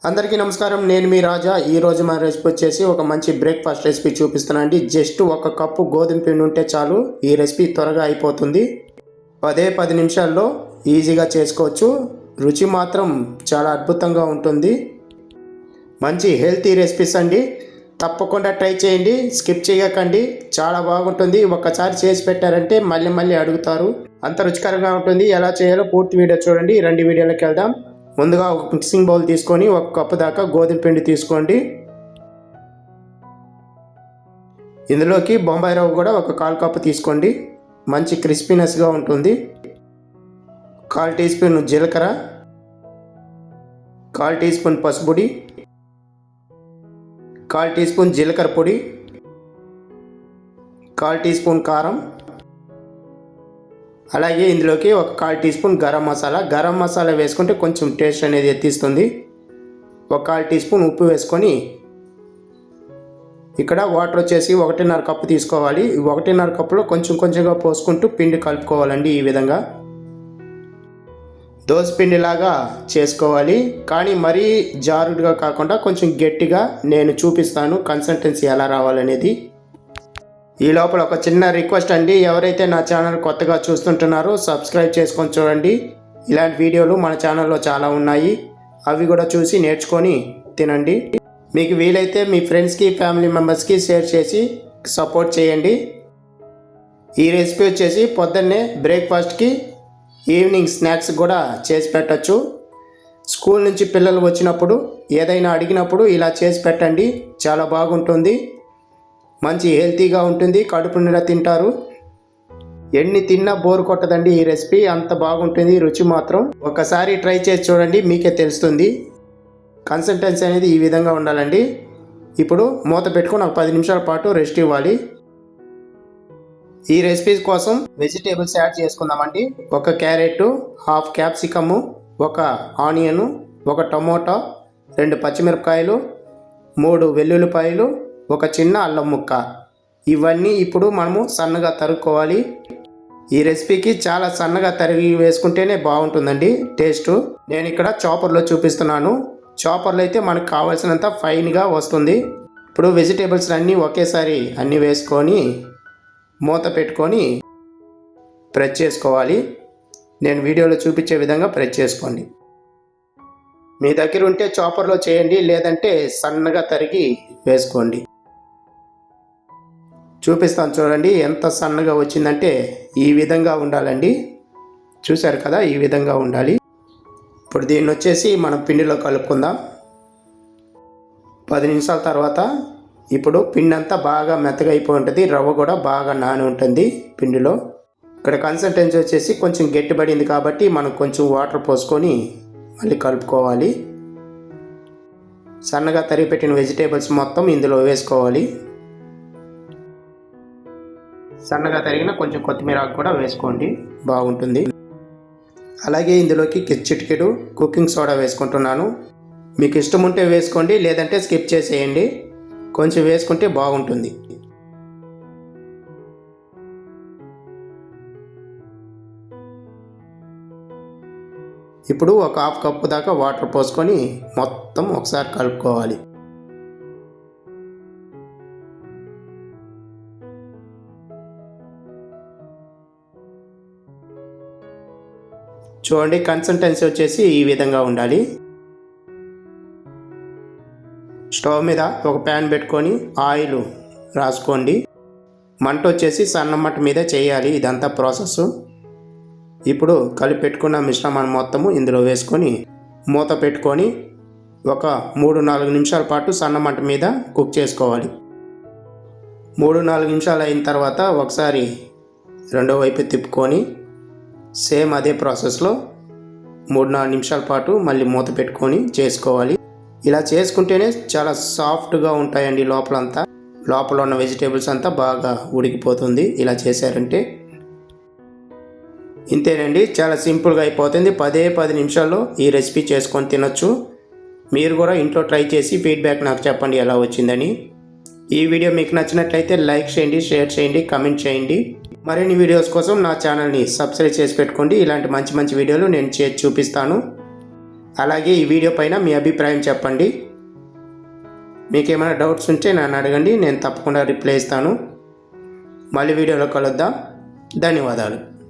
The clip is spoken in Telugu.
అందరికీ నమస్కారం. నేను మీ రాజా. ఈరోజు మన రెసిపీ వచ్చేసి ఒక మంచి బ్రేక్ఫాస్ట్ రెసిపీ చూపిస్తున్నానండి. జస్ట్ ఒక కప్పు గోధుమ పిండి ఉంటే చాలు, ఈ రెసిపీ త్వరగా అయిపోతుంది. 10 నిమిషాల్లో ఈజీగా చేసుకోవచ్చు. రుచి మాత్రం చాలా అద్భుతంగా ఉంటుంది. మంచి హెల్తీ రెసిపీస్ అండి, తప్పకుండా ట్రై చేయండి, స్కిప్ చేయకండి. చాలా బాగుంటుంది. ఒక్కసారి చేసి పెట్టారంటే మళ్ళీ మళ్ళీ అడుగుతారు, అంత రుచికరంగా ఉంటుంది. ఎలా చేయాలో పూర్తి వీడియో చూడండి. 2 వీడియోలోకి వెళ్దాం. ముందుగా ఒక మిక్సింగ్ బౌల్ తీసుకొని 1 కప్పు దాకా గోధుమ పిండి తీసుకోండి. ఇందులోకి బొంబాయి రవ్వ కూడా 1/4 కప్పు తీసుకోండి. మంచి క్రిస్పీనెస్గా ఉంటుంది. 1/4 టీ స్పూన్ జీలకర్ర, 1/4 టీ స్పూన్ పసుపుడి, 1/4 టీ స్పూన్ జీలకర్ర పొడి, 1/4 టీ స్పూన్ కారం, అలాగే ఇందులోకి 1/4 టీ స్పూన్ గరం మసాలా వేసుకుంటే కొంచెం టేస్ట్ అనేది ఎత్తిస్తుంది. 1/4 టీ స్పూన్ ఉప్పు వేసుకొని, ఇక్కడ వాటర్ వచ్చేసి 1.5 కప్పు తీసుకోవాలి. 1.5 కప్పులో కొంచెంగా పోసుకుంటూ పిండి కలుపుకోవాలండి. ఈ విధంగా దోశ పిండిలాగా చేసుకోవాలి, కానీ మరీ జారుడుగా కాకుండా కొంచెం గట్టిగా. నేను చూపిస్తాను కన్సిస్టెన్సీ ఎలా రావాలనేది. ఈ లోపల ఒక చిన్న రిక్వెస్ట్ అండి, ఎవరైతే నా ఛానల్ కొత్తగా చూస్తుంటున్నారో సబ్స్క్రైబ్ చేసుకొని చూడండి. ఇలాంటి వీడియోలు మన ఛానల్లో చాలా ఉన్నాయి, అవి కూడా చూసి నేర్చుకొని తినండి. మీకు వీలైతే మీ ఫ్రెండ్స్కి, ఫ్యామిలీ మెంబర్స్కి షేర్ చేసి సపోర్ట్ చేయండి. ఈ రెసిపీ వచ్చేసి పొద్దున్నే బ్రేక్ఫాస్ట్కి, ఈవినింగ్ స్నాక్స్ కూడా చేసి పెట్టచ్చు. స్కూల్ నుంచి పిల్లలు వచ్చినప్పుడు ఏదైనా అడిగినప్పుడు ఇలా చేసి పెట్టండి, చాలా బాగుంటుంది. మంచి హెల్తీగా ఉంటుంది, కడుపు నిండా తింటారు. ఎన్ని తిన్నా బోరు కొట్టదండి ఈ రెసిపీ, అంత బాగుంటుంది. రుచి మాత్రం ఒకసారి ట్రై చేసి చూడండి, మీకే తెలుస్తుంది. కన్సిస్టెన్సీ అనేది ఈ విధంగా ఉండాలండి. ఇప్పుడు మూత పెట్టుకొని ఒక 10 నిమిషాల పాటు రెస్ట్ ఇవ్వాలి. ఈ రెసిపీ కోసం వెజిటేబుల్స్ యాడ్ చేసుకుందామండి. 1 క్యారెట్, 1/2 క్యాప్సికము, 1 ఆనియను, 1 టమోటా, 2 పచ్చిమిరపకాయలు, 3 వెల్లుల్లిపాయలు, 1 చిన్న అల్లం ముక్క. ఇవన్నీ ఇప్పుడు మనము సన్నగా తరుక్కోవాలి. ఈ రెసిపీకి చాలా సన్నగా తరిగి వేసుకుంటేనే బాగుంటుందండి టేస్ట్. నేను ఇక్కడ చాపర్లో చూపిస్తున్నాను. చాపర్లో అయితే మనకు కావాల్సినంత ఫైన్గా వస్తుంది. ఇప్పుడు వెజిటేబుల్స్ అన్నీ ఒకేసారి అన్నీ వేసుకొని మూత పెట్టుకొని ప్రెస్ చేసుకోవాలి. నేను వీడియోలో చూపించే విధంగా ప్రెస్ చేసుకోండి. మీ దగ్గర ఉంటే చాపర్లో చేయండి, లేదంటే సన్నగా తరిగి వేసుకోండి. చూపిస్తాను చూడండి, ఎంత సన్నగా వచ్చిందంటే ఈ విధంగా ఉండాలండి. చూశారు కదా, ఈ విధంగా ఉండాలి. ఇప్పుడు దీన్ని వచ్చేసి మనం పిండిలో కలుపుకుందాం. 10 నిమిషాల తర్వాత ఇప్పుడు పిండి అంతా బాగా మెత్తగా అయిపోయి ఉంటుంది. రవ్వ కూడా బాగా నాని ఉంటుంది పిండిలో. ఇక్కడ కన్సిస్టెన్సీ వచ్చేసి కొంచెం గట్టిపడింది కాబట్టి మనం కొంచెం వాటర్ పోసుకొని మళ్ళీ కలుపుకోవాలి. సన్నగా తరిగి పెట్టిన వెజిటేబుల్స్ మొత్తం ఇందులో వేసుకోవాలి. సన్నగా తరిగిన కొంచెం కొత్తిమీర కూడా వేసుకోండి, బాగుంటుంది. అలాగే ఇందులోకి చిటికెడు కుకింగ్ సోడా వేసుకుంటున్నాను. మీకు ఇష్టం ఉంటే వేసుకోండి, లేదంటే స్కిప్ చేసేయండి. కొంచెం వేసుకుంటే బాగుంటుంది. ఇప్పుడు 1/2 కప్పు దాకా వాటర్ పోసుకొని మొత్తం ఒకసారి కలుపుకోవాలి. చూడండి, కన్సిస్టెన్సీ వచ్చేసి ఈ విధంగా ఉండాలి. స్టవ్ మీద ఒక ప్యాన్ పెట్టుకొని ఆయిల్ రాసుకోండి. మంట వచ్చేసి సన్న మంట మీద చేయాలి ఇదంతా ప్రాసెస్. ఇప్పుడు కలిపి పెట్టుకున్న మిశ్రమాన్ని మొత్తము ఇందులో వేసుకొని మూత పెట్టుకొని ఒక 3-4 నిమిషాల పాటు సన్న మంట మీద కుక్ చేసుకోవాలి. 3-4 నిమిషాలు అయిన తర్వాత ఒకసారి రెండో వైపు తిప్పుకొని సేమ్ అదే ప్రాసెస్లో 3-4 నిమిషాల పాటు మళ్ళీ మూత పెట్టుకొని చేసుకోవాలి. ఇలా చేసుకుంటేనే చాలా సాఫ్ట్గా ఉంటాయండి లోపలంతా. లోపల ఉన్న వెజిటేబుల్స్ అంతా బాగా ఉడికిపోతుంది ఇలా చేశారంటే. ఇంతేనండి, చాలా సింపుల్గా అయిపోతుంది. 10 నిమిషాల్లో ఈ రెసిపీ చేసుకొని తినొచ్చు. మీరు కూడా ఇంట్లో ట్రై చేసి ఫీడ్బ్యాక్ నాకు చెప్పండి ఎలా వచ్చిందని. ఈ వీడియో మీకు నచ్చినట్లయితే లైక్ చేయండి, షేర్ చేయండి, కమెంట్ చేయండి. మరిన్ని వీడియోస్ కోసం నా ఛానల్ని సబ్స్క్రైబ్ చేసి పెట్టుకోండి. ఇలాంటి మంచి వీడియోలు నేను చేసి చూపిస్తాను. అలాగే ఈ వీడియో పైన మీ అభిప్రాయం చెప్పండి. మీకేమైనా డౌట్స్ ఉంటే నన్ను అడగండి, నేను తప్పకుండా రిప్లై ఇస్తాను. మళ్ళీ వీడియోలో కలుద్దాం. ధన్యవాదాలు.